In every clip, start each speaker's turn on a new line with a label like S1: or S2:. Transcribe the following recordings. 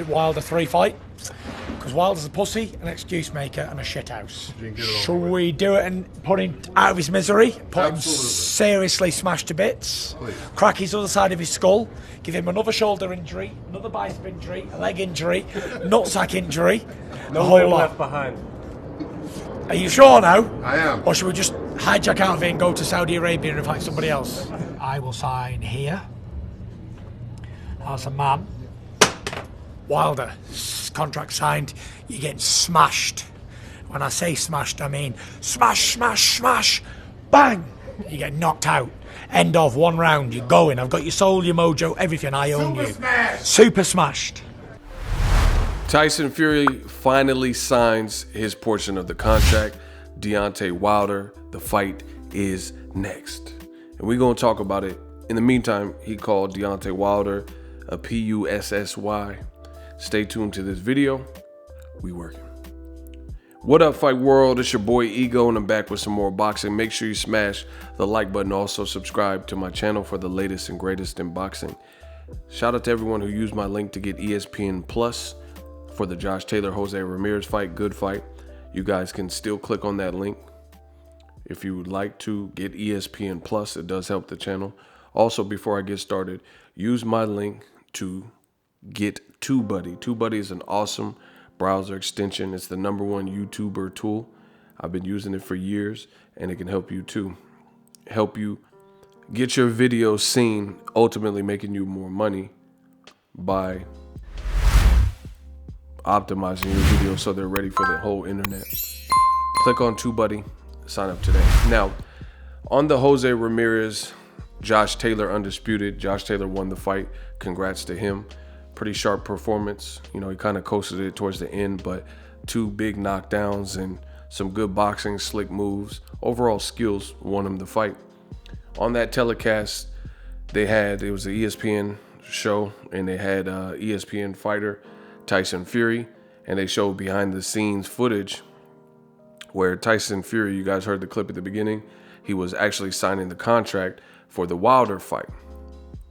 S1: Wilder 3 fight, because Wilder's a pussy, an excuse maker, and a shithouse. Shall we do it and put him out of his misery? Put him seriously smashed to bits. Please. Crack his other side of his skull. Give him another shoulder injury, another bicep injury, a leg injury, nutsack injury.
S2: No whole left behind.
S1: Are you sure now?
S3: I am.
S1: Or should we just hijack out of it and go to Saudi Arabia and find somebody else? I will sign here. That's a man. Wilder, contract signed, you're getting smashed. When I say smashed, I mean smash, smash, smash, bang! You get knocked out. End of 1 round, you're going. I've got your soul, your mojo, everything, I own you. Super smashed.
S4: Tyson Fury finally signs his portion of the contract. Deontay Wilder, the fight is next. And we're going to talk about it. In the meantime, he called Deontay Wilder a P-U-S-S-Y. Stay tuned to this video. We working. What up, fight world? It's your boy Ego, and I'm back with some more boxing. Make sure you smash the like button. Also subscribe to my channel for the latest and greatest in boxing. Shout out to everyone who used my link to get ESPN Plus for the Josh Taylor Jose Ramirez fight. Good fight. You guys can still click on that link if you would like to get ESPN Plus. It does help the channel. Also, before I get started, use my link to get TUBEBUDDY. TUBEBUDDY is an awesome browser extension. It's the #1 YouTuber tool. I've been using it for years, and it can help you too. Help you get your videos seen, ultimately making you more money by optimizing your videos so they're ready for the whole internet. Click on TUBEBUDDY, sign up today. Now, on the Jose Ramirez, Josh Taylor undisputed. Josh Taylor won the fight. Congrats to him. Pretty sharp performance. You know, he kind of coasted it towards the end, but 2 big knockdowns and some good boxing, slick moves. Overall skills won him the fight. On that telecast, it was an ESPN show, and they had ESPN fighter Tyson Fury, and they showed behind the scenes footage where Tyson Fury, you guys heard the clip at the beginning, he was actually signing the contract for the Wilder fight.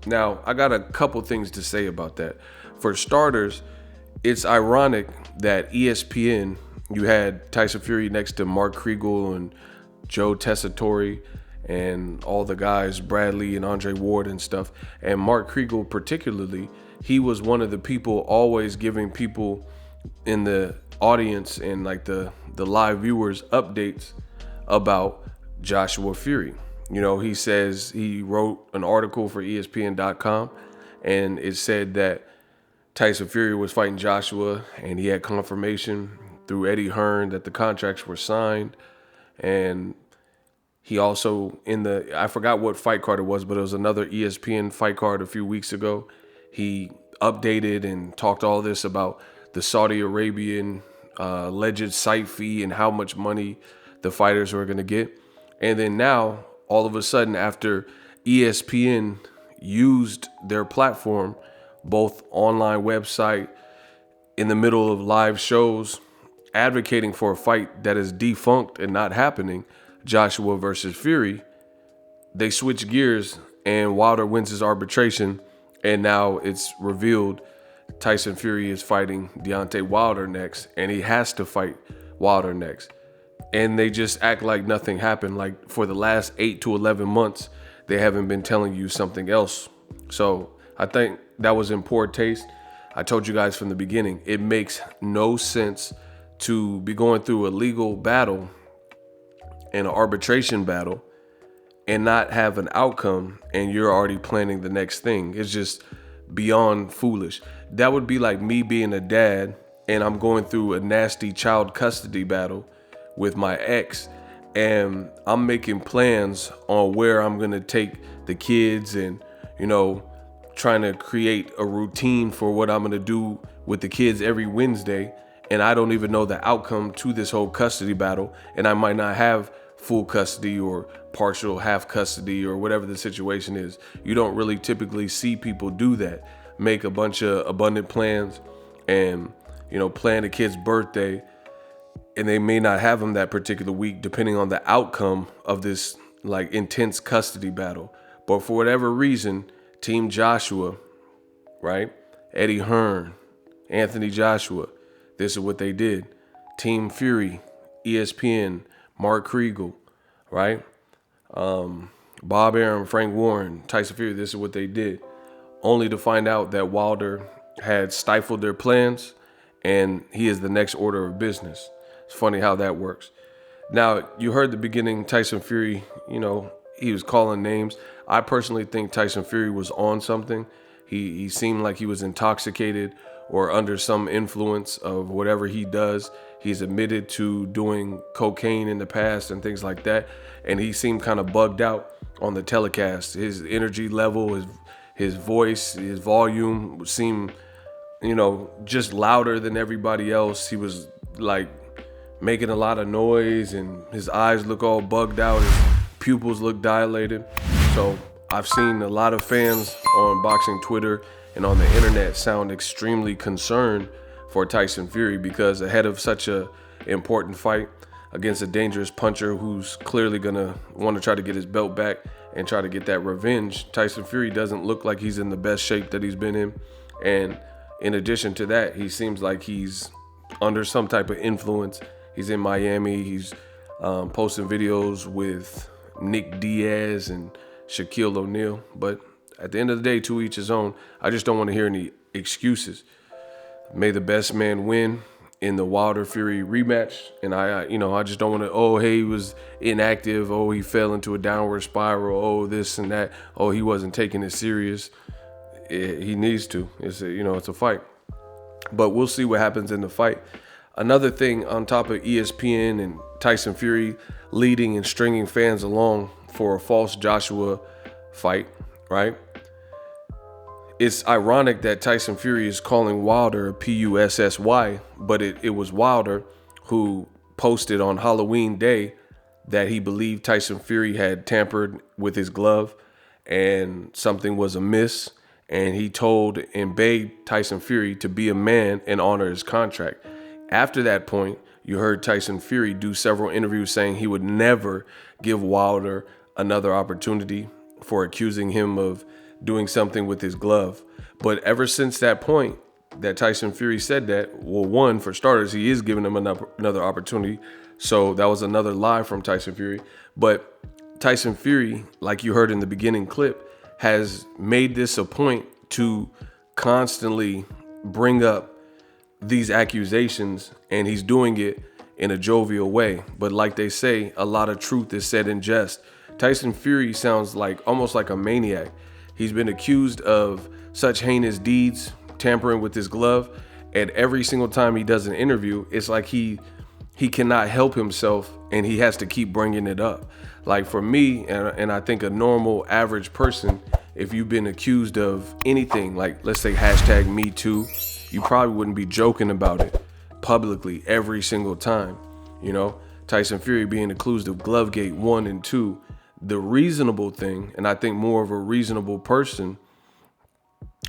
S4: Now, I got a couple things to say about that. For starters, it's ironic that ESPN, you had Tyson Fury next to Mark Kriegel and Joe Tessitore and all the guys, Bradley and Andre Ward and stuff. And Mark Kriegel particularly, he was one of the people always giving people in the audience and like the live viewers updates about Joshua Fury. You know, he says he wrote an article for ESPN.com, and it said that Tyson Fury was fighting Joshua, and he had confirmation through Eddie Hearn that the contracts were signed. And he also, I forgot what fight card it was, but it was another ESPN fight card a few weeks ago. He updated and talked all this about the Saudi Arabian alleged site fee and how much money the fighters were going to get. And then now, all of a sudden, after ESPN used their platform, both online website, in the middle of live shows, advocating for a fight that is defunct and not happening, Joshua versus Fury, they switch gears and Wilder wins his arbitration, and now it's revealed Tyson Fury is fighting Deontay Wilder next, and he has to fight Wilder next. And they just act like nothing happened. Like for the last 8 to 11 months, they haven't been telling you something else. So I think that was in poor taste. I told you guys from the beginning, it makes no sense to be going through a legal battle and an arbitration battle and not have an outcome, and you're already planning the next thing. It's just beyond foolish. That would be like me being a dad and I'm going through a nasty child custody battle with my ex, and I'm making plans on where I'm gonna take the kids and, you know, trying to create a routine for what I'm gonna do with the kids every Wednesday, and I don't even know the outcome to this whole custody battle, and I might not have full custody or partial half custody or whatever the situation is. You don't really typically see people do that, make a bunch of abundant plans and, you know, plan a kid's birthday, and they may not have them that particular week depending on the outcome of this like intense custody battle. But for whatever reason, Team Joshua, right, Eddie Hearn Anthony Joshua, this is what they did. Team Fury, ESPN, Mark Kriegel, right? Bob Arum, Frank Warren, Tyson Fury, this is what they did. Only to find out that Wilder had stifled their plans and he is the next order of business. It's funny how that works. Now, you heard the beginning, Tyson Fury, you know, he was calling names. I personally think Tyson Fury was on something. He seemed like he was intoxicated or under some influence of whatever he does. He's admitted to doing cocaine in the past and things like that. And he seemed kind of bugged out on the telecast. His energy level, his voice, his volume seemed, you know, just louder than everybody else. He was like making a lot of noise and his eyes look all bugged out. His pupils look dilated. So I've seen a lot of fans on boxing Twitter and on the internet sound extremely concerned for Tyson Fury because ahead of such a important fight against a dangerous puncher who's clearly gonna want to try to get his belt back and try to get that revenge, Tyson Fury doesn't look like he's in the best shape that he's been in. And in addition to that, he seems like he's under some type of influence. He's in Miami. He's posting videos with Nick Diaz and Shaquille O'Neal. But at the end of the day, to each his own. I just don't want to hear any excuses. May the best man win in the Wilder Fury rematch. And I just don't want to, oh, hey, he was inactive. Oh, he fell into a downward spiral. Oh, this and that. Oh, he wasn't taking it serious. He needs to. It's a fight. But we'll see what happens in the fight. Another thing on top of ESPN and Tyson Fury leading and stringing fans along for a false Joshua fight, right? It's ironic that Tyson Fury is calling Wilder a Pussy, but it was Wilder who posted on Halloween Day that he believed Tyson Fury had tampered with his glove and something was amiss. And he told and begged Tyson Fury to be a man and honor his contract. After that point, you heard Tyson Fury do several interviews saying he would never give Wilder another opportunity for accusing him of doing something with his glove. But ever since that point that Tyson Fury said that, well, one, for starters, he is giving him another opportunity. So that was another lie from Tyson Fury. But Tyson Fury, like you heard in the beginning clip, has made this a point to constantly bring up these accusations, and he's doing it in a jovial way. But like they say, a lot of truth is said in jest. Tyson Fury sounds like almost like a maniac. He's been accused of such heinous deeds, tampering with his glove, and every single time he does an interview, it's like he cannot help himself and he has to keep bringing it up. Like for me, and I think a normal average person, if you've been accused of anything, like let's say #MeToo, you probably wouldn't be joking about it publicly every single time. You know, Tyson Fury being accused of Glovegate 1 and 2, the reasonable thing, and I think more of a reasonable person,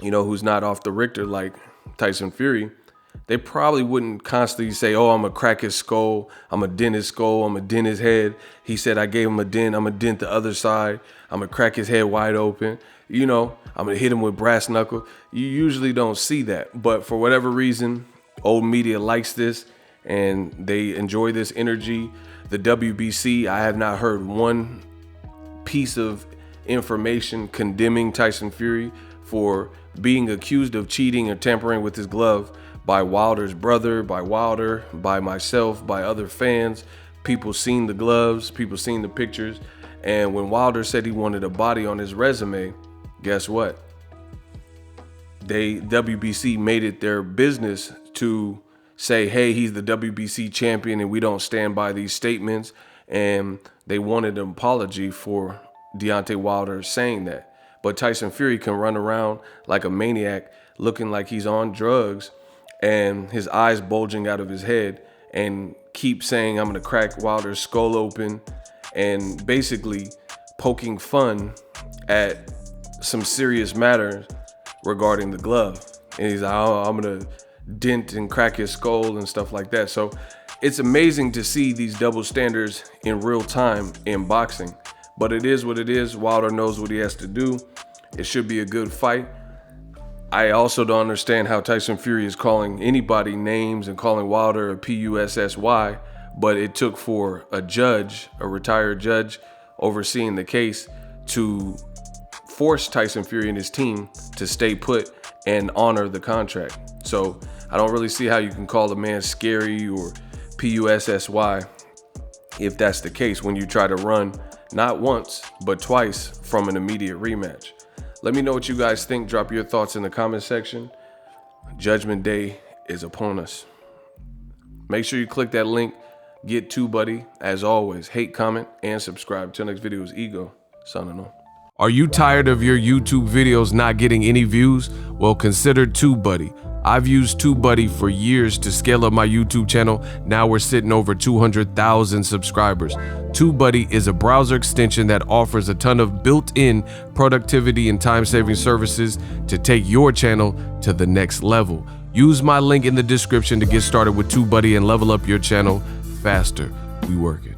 S4: you know, who's not off the Richter like Tyson Fury, they probably wouldn't constantly say, oh, I'm gonna crack his skull, I'm gonna dent his skull, I'm gonna dent his head. He said I gave him a dent, I'm gonna dent the other side, I'm gonna crack his head wide open. You know, I'm gonna hit him with brass knuckles. You usually don't see that, but for whatever reason, old media likes this and they enjoy this energy. The WBC, I have not heard one piece of information condemning Tyson Fury for being accused of cheating or tampering with his glove by Wilder's brother, by Wilder, by myself, by other fans. People seen the gloves, people seen the pictures. And when Wilder said he wanted a body on his resume, guess what? WBC made it their business to say, hey, he's the WBC champion and we don't stand by these statements. And they wanted an apology for Deontay Wilder saying that. But Tyson Fury can run around like a maniac looking like he's on drugs and his eyes bulging out of his head and keep saying, I'm going to crack Wilder's skull open, and basically poking fun at some serious matters regarding the glove. And he's like, oh, I'm going to dent and crack his skull and stuff like that. So it's amazing to see these double standards in real time in boxing. But it is what it is. Wilder knows what he has to do. It should be a good fight. I also don't understand how Tyson Fury is calling anybody names and calling Wilder a PUSSY, but it took for a judge, a retired judge overseeing the case, to force Tyson Fury and his team to stay put and honor the contract. So I don't really see how you can call a man scary or PUSSY if that's the case when you try to run not once, but twice from an immediate rematch. Let me know what you guys think. Drop your thoughts in the comment section. Judgment Day is upon us. Make sure you click that link. Get TUBEBUDDY. As always, hate, comment, and subscribe. Till next video is Ego, signing on. Are you tired of your YouTube videos not getting any views? Well, consider TUBEBUDDY. I've used TUBEBUDDY for years to scale up my YouTube channel. Now we're sitting over 200,000 subscribers. TUBEBUDDY is a browser extension that offers a ton of built-in productivity and time-saving services to take your channel to the next level. Use my link in the description to get started with TUBEBUDDY and level up your channel faster. We working.